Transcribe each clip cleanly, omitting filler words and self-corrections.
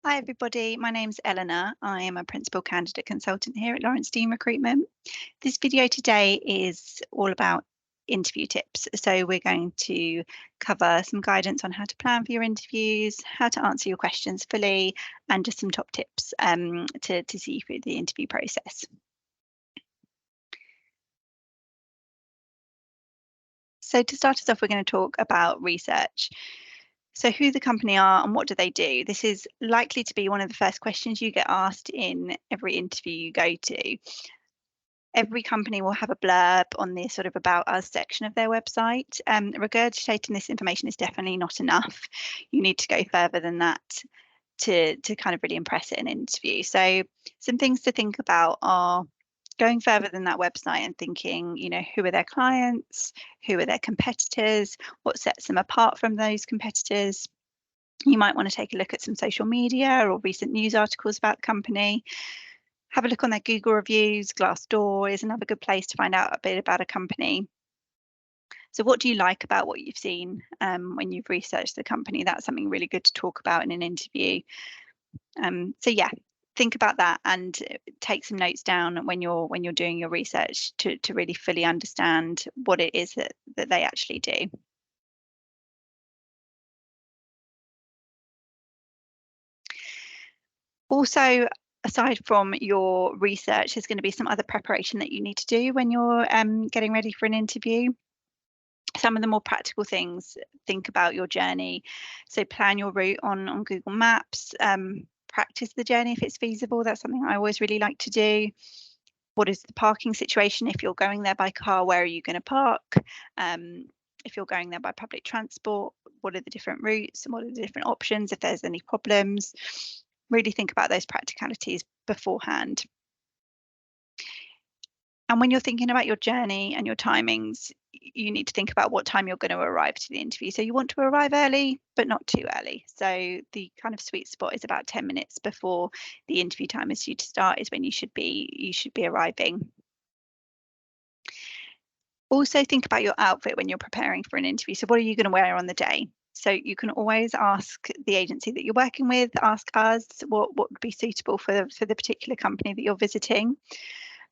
Hi everybody, my name's Eleanor. I am a Principal Candidate Consultant here at Lawrence Dean Recruitment. This video today is all about interview tips. So we're going to cover some guidance on how to plan for your interviews, how to answer your questions fully, and just some top tips to see you through the interview process. So to start us off, we're going to talk about research. So who the company are and what do they do? This is likely to be one of the first questions you get asked in every interview you go to. Every company will have a blurb on the sort of about us section of their website. Regurgitating this information is definitely not enough. You need to go further than that to kind of really impress it in an interview. So some things to think about are going further than that website and thinking, who are their clients, who are their competitors, what sets them apart from those competitors. You might want to take a look at some social media or recent news articles about the company. Have a look on their Google reviews. Glassdoor is another good place to find out a bit about a company. So what do you like about what you've seen when you've researched the company? That's something really good to talk about in an interview. So yeah, think about that and take some notes down when you're doing your research to really fully understand what it is that they actually do. Also, aside from your research, there's going to be some other preparation that you need to do when you're getting ready for an interview. Some of the more practical things, think about your journey. So plan your route on Google Maps, practice the journey if it's feasible. That's something I always really like to do. What is the parking situation? If you're going there by car, where are you going to park? If you're going there by public transport, what are the different routes and what are the different options if there's any problems? Really think about those practicalities beforehand. And when you're thinking about your journey and your timings, you need to think about what time you're going to arrive to the interview. So you want to arrive early, but not too early. So the kind of sweet spot is about 10 minutes before the interview time is due to start is when you should be arriving. Also think about your outfit when you're preparing for an interview. So what are you going to wear on the day? So you can always ask the agency that you're working with, ask us what would be suitable for the particular company that you're visiting.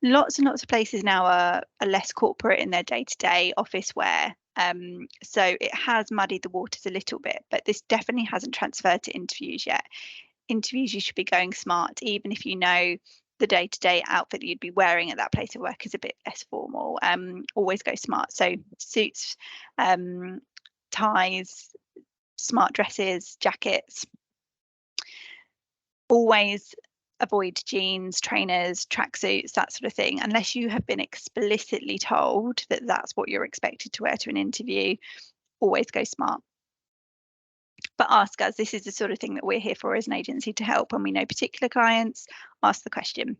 Lots and lots of places now are less corporate in their day-to-day office wear. So it has muddied the waters a little bit, but this definitely hasn't transferred to interviews yet. Interviews, you should be going smart, even if you know the day-to-day outfit that you'd be wearing at that place of work is a bit less formal. Always go smart. So suits, ties, smart dresses, jackets. Always avoid jeans, trainers, tracksuits, that sort of thing, unless you have been explicitly told that that's what you're expected to wear to an interview. Always go smart. But ask us. This is the sort of thing that we're here for as an agency to help. When we know particular clients, ask the question.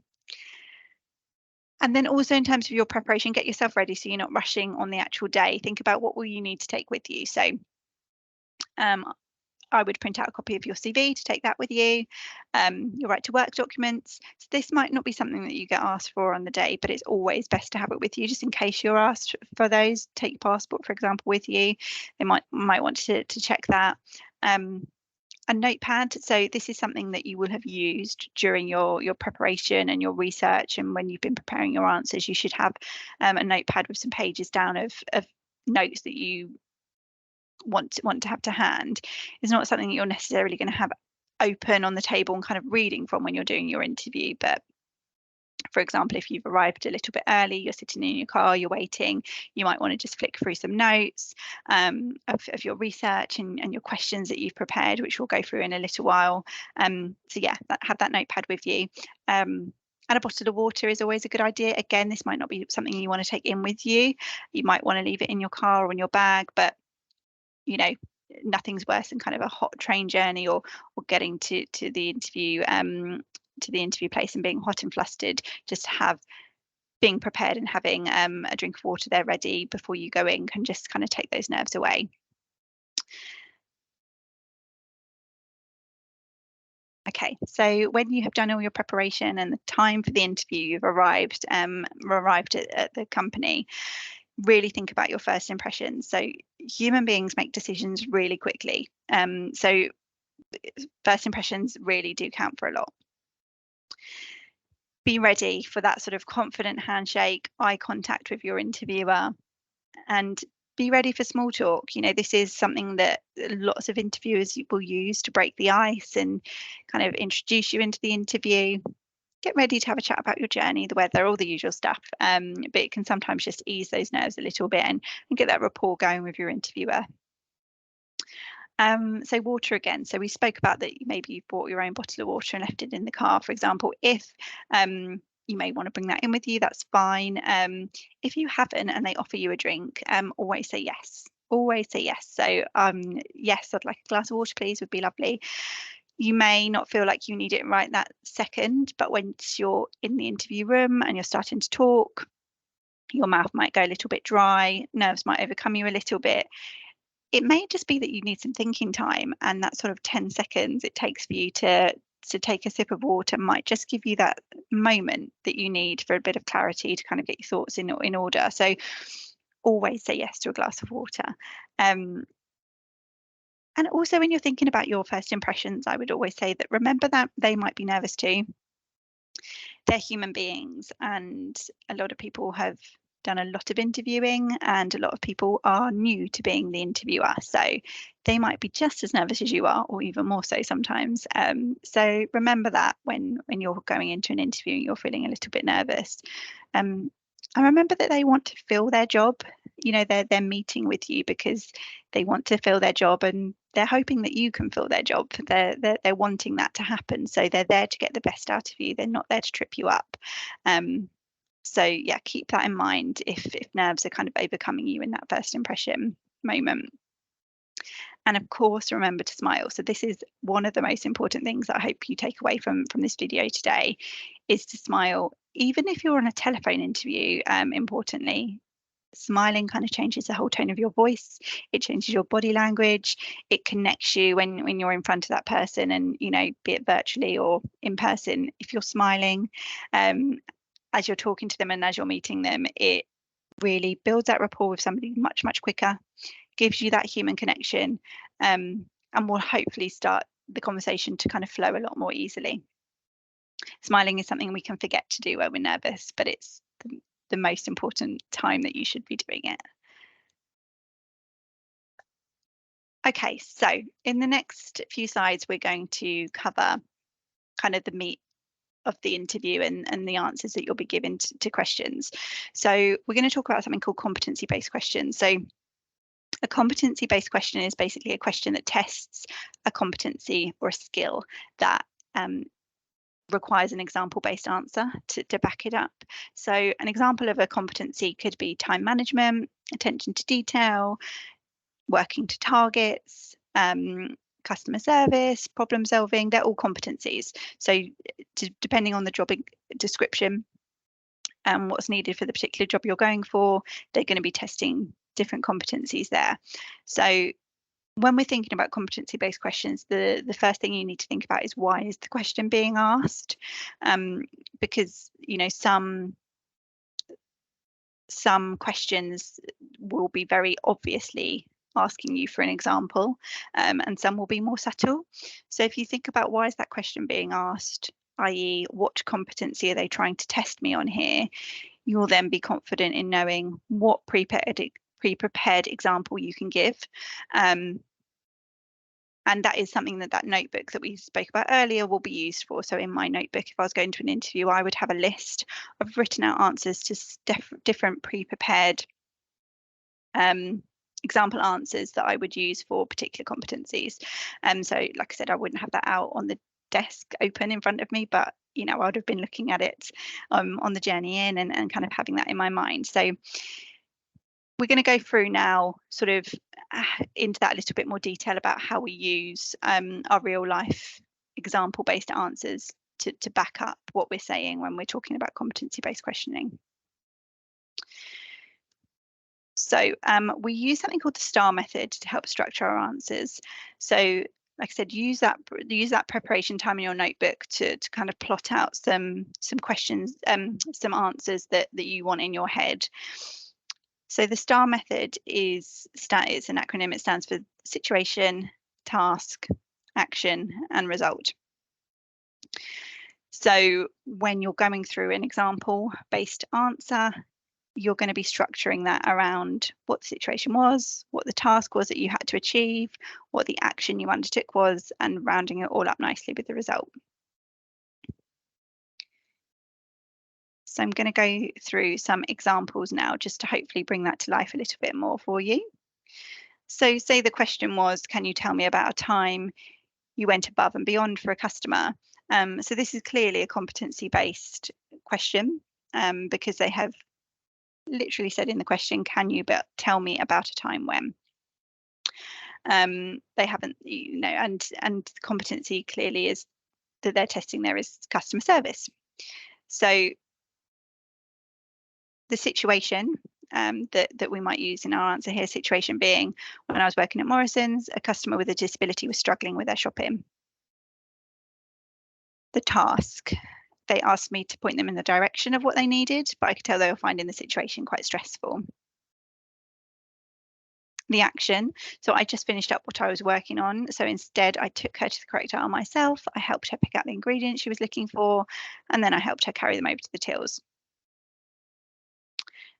And then also in terms of your preparation, get yourself ready so you're not rushing on the actual day. Think about what will you need to take with you. So I would print out a copy of your CV to take that with you, your right to work documents. So this might not be something that you get asked for on the day, but it's always best to have it with you just in case you're asked for those. Take your passport, for example, with you. They might want to check that. A notepad. So this is something that you will have used during your preparation and your research, and when you've been preparing your answers, you should have a notepad with some pages down of notes that you want to have to hand. Is not something that you're necessarily going to have open on the table and kind of reading from when you're doing your interview. But for example, if you've arrived a little bit early, you're sitting in your car, you're waiting, you might want to just flick through some notes of your research and your questions that you've prepared, which we'll go through in a little while. So yeah, have that notepad with you. And a bottle of water is always a good idea. Again, this might not be something you want to take in with you. You might want to leave it in your car or in your bag, but nothing's worse than kind of a hot train journey or getting to the interview place and being hot and flustered. Just being prepared and having a drink of water there ready before you go in can just kind of take those nerves away. Okay, so when you have done all your preparation and the time for the interview, you've arrived at the company, really think about your first impressions. So human beings make decisions really quickly. So first impressions really do count for a lot. Be ready for that sort of confident handshake, eye contact with your interviewer, and be ready for small talk. This is something that lots of interviewers will use to break the ice and kind of introduce you into the interview. Get ready to have a chat about your journey, the weather, all the usual stuff. But it can sometimes just ease those nerves a little bit and get that rapport going with your interviewer. So water again. So we spoke about that maybe you've bought your own bottle of water and left it in the car, for example. If you may want to bring that in with you, that's fine. If you haven't and they offer you a drink, always say yes. Always say yes. So yes, I'd like a glass of water, please, would be lovely. You may not feel like you need it right that second, but once you're in the interview room and you're starting to talk, your mouth might go a little bit dry, nerves might overcome you a little bit. It may just be that you need some thinking time, and that sort of 10 seconds it takes for you to take a sip of water might just give you that moment that you need for a bit of clarity to kind of get your thoughts in order. So always say yes to a glass of water. And also when you're thinking about your first impressions, I would always say that remember that they might be nervous too. They're human beings, and a lot of people have done a lot of interviewing, and a lot of people are new to being the interviewer. So they might be just as nervous as you are, or even more so sometimes. So remember that when you're going into an interview and you're feeling a little bit nervous. And remember that they want to fill their job. They're meeting with you because they want to fill their job, and they're hoping that you can fill their job. They're wanting that to happen. So they're there to get the best out of you. They're not there to trip you up. So yeah, keep that in mind if nerves are kind of overcoming you in that first impression moment. And of course, remember to smile. So this is one of the most important things that I hope you take away from this video today, is to smile. Even if you're on a telephone interview, importantly, smiling kind of changes the whole tone of your voice. It changes your body language. It connects you when you're in front of that person, and be it virtually or in person. If you're smiling as you're talking to them and as you're meeting them, it really builds that rapport with somebody much, much quicker, gives you that human connection, and will hopefully start the conversation to kind of flow a lot more easily. Smiling is something we can forget to do when we're nervous, but it's the most important time that you should be doing it. Okay, so in the next few slides, we're going to cover kind of the meat of the interview and the answers that you'll be given to questions. So we're going to talk about something called competency-based questions. So a competency-based question is basically a question that tests a competency or a skill that requires an example-based answer to back it up. So an example of a competency could be time management, attention to detail, working to targets, customer service, problem solving. They're all competencies. So depending on the job description and what's needed for the particular job you're going for, they're going to be testing different competencies there. So when we're thinking about competency-based questions, the first thing you need to think about is, why is the question being asked? Because some questions will be very obviously asking you for an example, and some will be more subtle. So if you think about, why is that question being asked, i.e. what competency are they trying to test me on here, you will then be confident in knowing what pre-prepared example you can give. And that is something that notebook that we spoke about earlier will be used for. So in my notebook, if I was going to an interview, I would have a list of written out answers to different pre-prepared example answers that I would use for particular competencies. So like I said, I wouldn't have that out on the desk open in front of me, but I would have been looking at it on the journey in and kind of having that in my mind. So we're going to go through now sort of into that a little bit more detail about how we use our real life example based answers to back up what we're saying when we're talking about competency based questioning. So we use something called the STAR method to help structure our answers. So like I said, use that preparation time in your notebook to kind of plot out some questions, some answers that you want in your head. So the STAR method is an acronym. It stands for situation, task, action, and result. So when you're going through an example-based answer, you're going to be structuring that around what the situation was, what the task was that you had to achieve, what the action you undertook was, and rounding it all up nicely with the result. So I'm going to go through some examples now just to hopefully bring that to life a little bit more for you. So say the question was, can you tell me about a time you went above and beyond for a customer? So this is clearly a competency-based question because they have literally said in the question, can you tell me about a time when? They haven't, and competency clearly is that they're testing there is customer service. So the situation that we might use in our answer here, situation being, when I was working at Morrison's, a customer with a disability was struggling with their shopping. The task, they asked me to point them in the direction of what they needed, but I could tell they were finding the situation quite stressful. The action, so I just finished up what I was working on. So instead, I took her to the correct aisle myself. I helped her pick out the ingredients she was looking for, and then I helped her carry them over to the tills.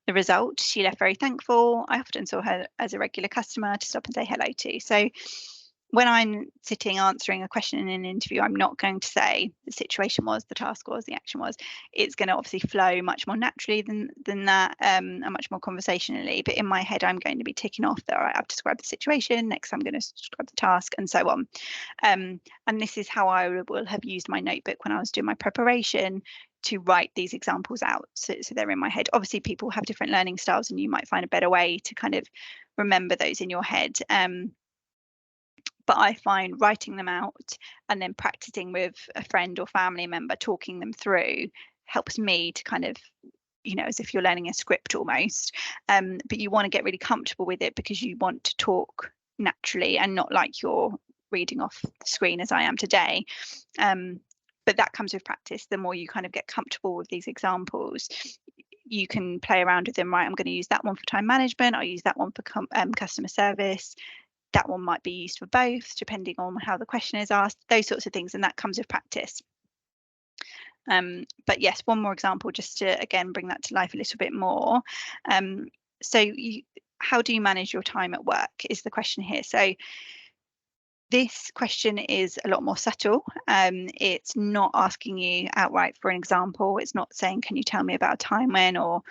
The result, she left very thankful. I often saw her as a regular customer to stop and say hello to. So when I'm sitting answering a question in an interview, I'm not going to say the situation was, the task was, the action was. It's going to obviously flow much more naturally than that, and much more conversationally. But in my head, I'm going to be ticking off that, all right, I've described the situation, next I'm going to describe the task, and so on. And this is how I will have used my notebook when I was doing my preparation to write these examples out. So they're in my head. Obviously, people have different learning styles, and you might find a better way to kind of remember those in your head. But I find writing them out and then practicing with a friend or family member, talking them through, helps me to kind of, as if you're learning a script almost. But you want to get really comfortable with it because you want to talk naturally and not like you're reading off the screen as I am today. But that comes with practice. The more you kind of get comfortable with these examples, you can play around with them. Right, I'm going to use that one for time management. I'll use that one for customer service. That one might be used for both, depending on how the question is asked, those sorts of things, and that comes with practice. But yes, one more example, just to, again, bring that to life a little bit more. How do you manage your time at work is the question here. So this question is a lot more subtle. It's not asking you outright for an example. It's not saying, can you tell me about a time when, or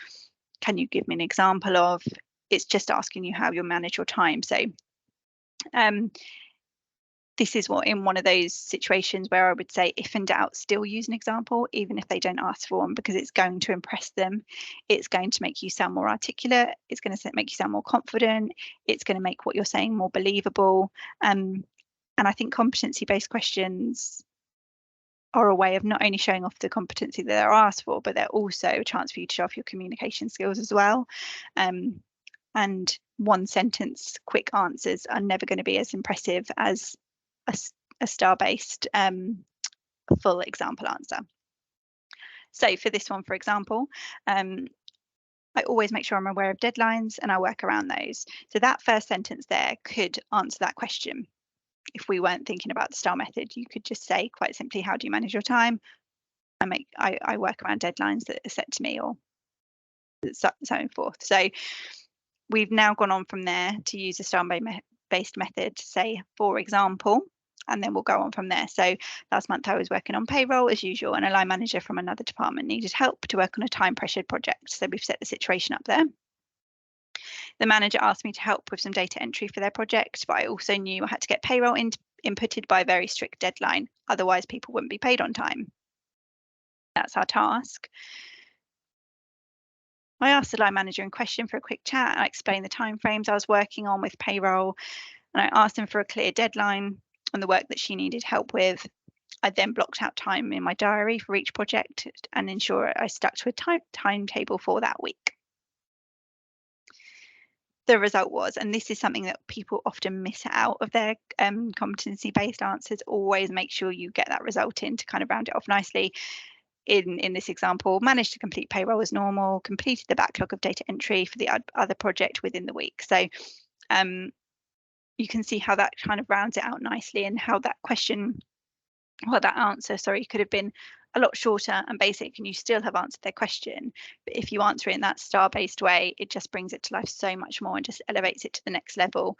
can you give me an example of? It's just asking you how you manage your time. So this is what in one of those situations where I would say, if in doubt, still use an example, even if they don't ask for one, because it's going to impress them. It's going to make you sound more articulate. It's going to make you sound more confident. It's going to make what you're saying more believable. And I think competency-based questions are a way of not only showing off the competency that they're asked for, but they're also a chance for you to show off your communication skills as well. And one sentence quick answers are never going to be as impressive as a star-based full example answer. So for this one, for example, I always make sure I'm aware of deadlines and I work around those. So that first sentence there could answer that question. If we weren't thinking about the STAR method, you could just say quite simply, how do you manage your time? I work around deadlines that are set to me, or so forth. So we've now gone on from there to use a STAR-based method to say, for example, and then we'll go on from there. So last month I was working on payroll as usual, and a line manager from another department needed help to work on a time pressured project. So we've set the situation up there. The manager asked me to help with some data entry for their project, but I also knew I had to get payroll inputted by a very strict deadline. Otherwise, people wouldn't be paid on time. That's our task. I asked the line manager in question for a quick chat. I explained the timeframes I was working on with payroll, and I asked him for a clear deadline on the work that she needed help with. I then blocked out time in my diary for each project and ensured I stuck to a timetable for that week. The result was, and this is something that people often miss out of their competency-based answers, always make sure you get that result in to kind of round it off nicely. In this example, managed to complete payroll as normal, completed the backlog of data entry for the other project within the week. So you can see how that kind of rounds it out nicely, and how that question, well, that answer, sorry, could have been a lot shorter and basic and you still have answered their question. But if you answer it in that star-based way, it just brings it to life so much more and just elevates it to the next level.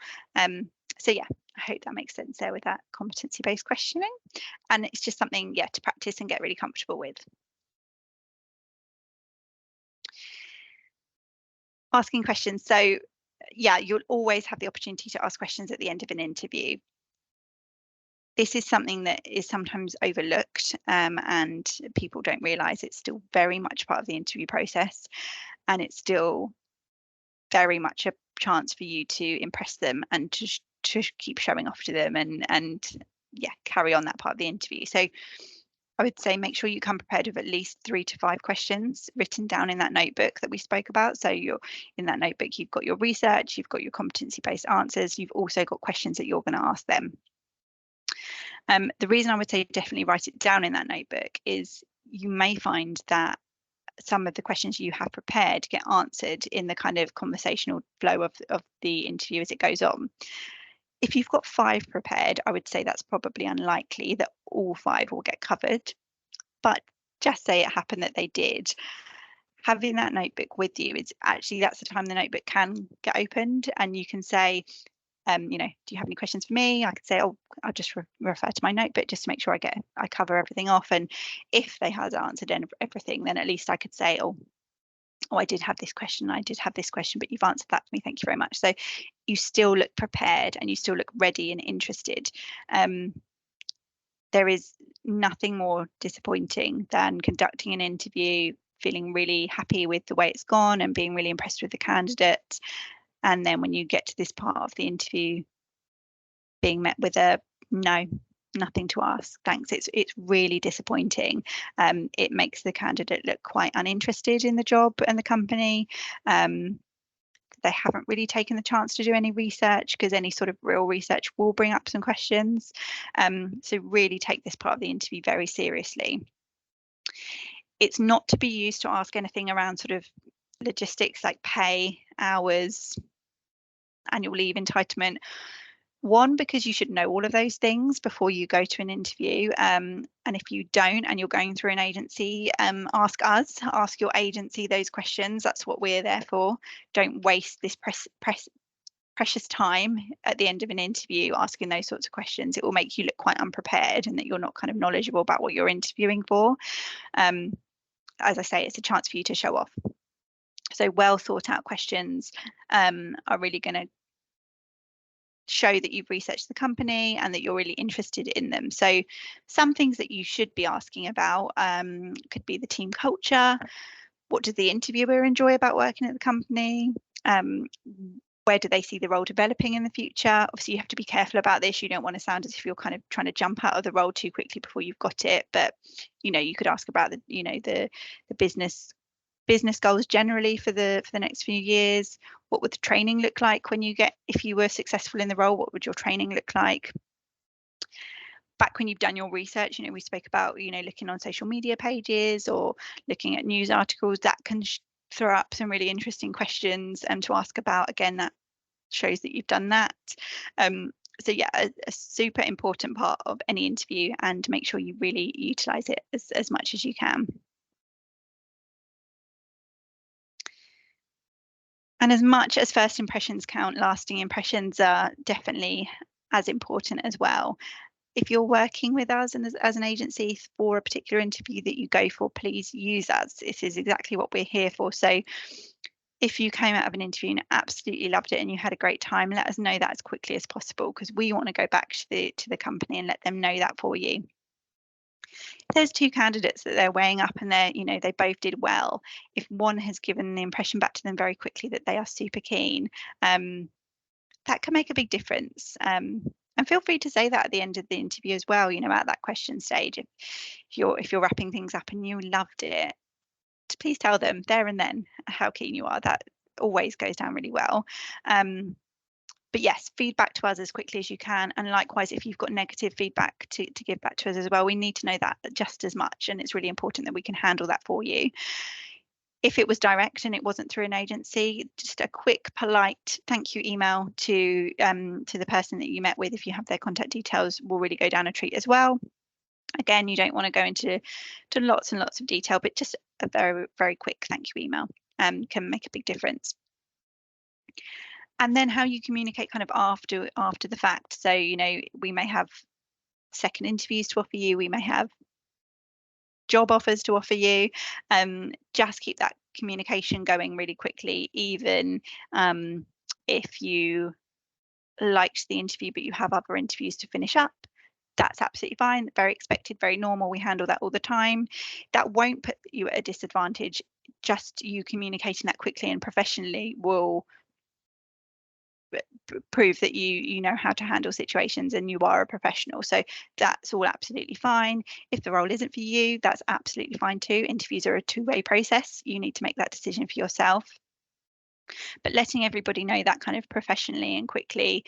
So yeah, I hope that makes sense there with that competency-based questioning. And it's just something, yeah, to practice and get really comfortable with. Asking questions. So yeah, you'll always have the opportunity to ask questions at the end of an interview. This is something that is sometimes overlooked, and people don't realise it's still very much part of the interview process, and it's still very much a chance for you to impress them and to keep showing off to them, and yeah, carry on that part of the interview. So I would say make sure you come prepared with at least 3 to 5 questions written down in that notebook that we spoke about. So you're in that notebook, you've got your research, you've got your competency-based answers, you've also got questions that you're going to ask them. The reason I would say definitely write it down in that notebook is you may find that some of the questions you have prepared get answered in the kind of conversational flow of the interview as it goes on. If you've got 5 prepared, I would say that's probably unlikely that all 5 will get covered. But just say it happened that they did. Having that notebook with you is actually, that's the time the notebook can get opened and you can say, do you have any questions for me? I could say, oh, I'll just refer to my notebook just to make sure I cover everything off. And if they had answered everything, then at least I could say, oh, I did have this question, but you've answered that for me. Thank you very much. So you still look prepared and you still look ready and interested. There is nothing more disappointing than conducting an interview, feeling really happy with the way it's gone and being really impressed with the candidate. And then when you get to this part of the interview, being met with a no, nothing to ask, thanks. It's really disappointing. It makes the candidate look quite uninterested in the job and the company. They haven't really taken the chance to do any research, because any sort of real research will bring up some questions. So really take this part of the interview very seriously. It's not to be used to ask anything around sort of logistics like pay, hours, annual leave entitlement. One, because you should know all of those things before you go to an interview. And if you don't and you're going through an agency, ask your agency those questions. That's what we're there for. Don't waste this precious time at the end of an interview asking those sorts of questions. It will make you look quite unprepared and that you're not kind of knowledgeable about what you're interviewing for. As I say, it's a chance for you to show off. So well thought out questions are really going to show that you've researched the company and that you're really interested in them. So some things that you should be asking about could be the team culture. What does the interviewer enjoy about working at the company? Where do they see the role developing in the future? Obviously, you have to be careful about this. You don't want to sound as if you're kind of trying to jump out of the role too quickly before you've got it. But, you could ask about the business goals generally for the next few years. What would the training look like if you were successful in the role? What would your training look like? Back when you've done your research, we spoke about, looking on social media pages or looking at news articles, that can throw up some really interesting questions to ask about. Again, that shows that you've done that. So yeah, a super important part of any interview, and make sure you really utilize it as much as you can. And as much as first impressions count, lasting impressions are definitely as important as well. If you're working with us and as an agency for a particular interview that you go for, please use us. This is exactly what we're here for. So if you came out of an interview and absolutely loved it and you had a great time, let us know that as quickly as possible, because we want to go back to the company and let them know that for you. There's 2 candidates that they're weighing up and they both did well. If one has given the impression back to them very quickly that they are super keen, that can make a big difference. And feel free to say that at the end of the interview as well, at that question stage. If you're wrapping things up and you loved it, please tell them there and then how keen you are. That always goes down really well. But yes, feedback to us as quickly as you can. And likewise, if you've got negative feedback to give back to us as well, we need to know that just as much. And it's really important that we can handle that for you. If it was direct and it wasn't through an agency, just a quick, polite thank you email to the person that you met with, if you have their contact details, will really go down a treat as well. Again, you don't want to go into lots and lots of detail, but just a very, very quick thank you email can make a big difference. And then how you communicate kind of after the fact. So, you know, we may have second interviews to offer you, we may have job offers to offer you. Just keep that communication going really quickly, even if you liked the interview but you have other interviews to finish up. That's absolutely fine, very expected, very normal. We handle that all the time. That won't put you at a disadvantage. Just you communicating that quickly and professionally will prove that you know how to handle situations and you are a professional. So that's all absolutely fine. If the role isn't for you, that's absolutely fine too. Interviews are a two-way process. You need to make that decision for yourself. But letting everybody know that kind of professionally and quickly,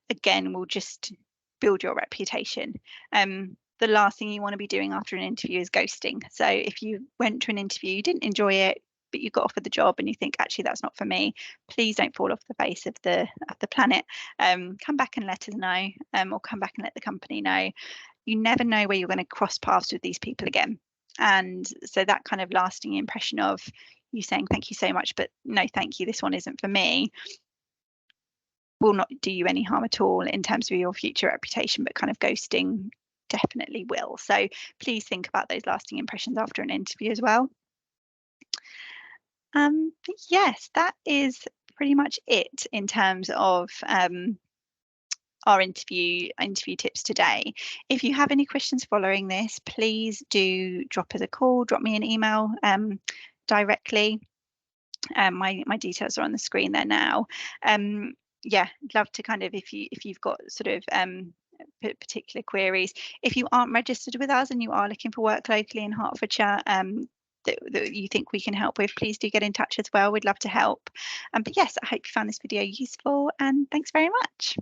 again, will just build your reputation. The last thing you want to be doing after an interview is ghosting. So if you went to an interview, you didn't enjoy it, but you got offered the job and you think, actually, that's not for me, please don't fall off the face of the planet. Come back and let us know, or come back and let the company know. You never know where you're going to cross paths with these people again. And so that kind of lasting impression of you saying, thank you so much, but no, thank you, this one isn't for me, will not do you any harm at all in terms of your future reputation, but kind of ghosting definitely will. So please think about those lasting impressions after an interview as well. Yes, that is pretty much it in terms of our interview tips today. If you have any questions following this, please do drop us a call, drop me an email directly. My details are on the screen there now. Yeah, love to kind of, if you've got sort of particular queries. If you aren't registered with us and you are looking for work locally in Hertfordshire, that you think we can help with, please do get in touch as well. We'd love to help. But yes, I hope you found this video useful, and thanks very much.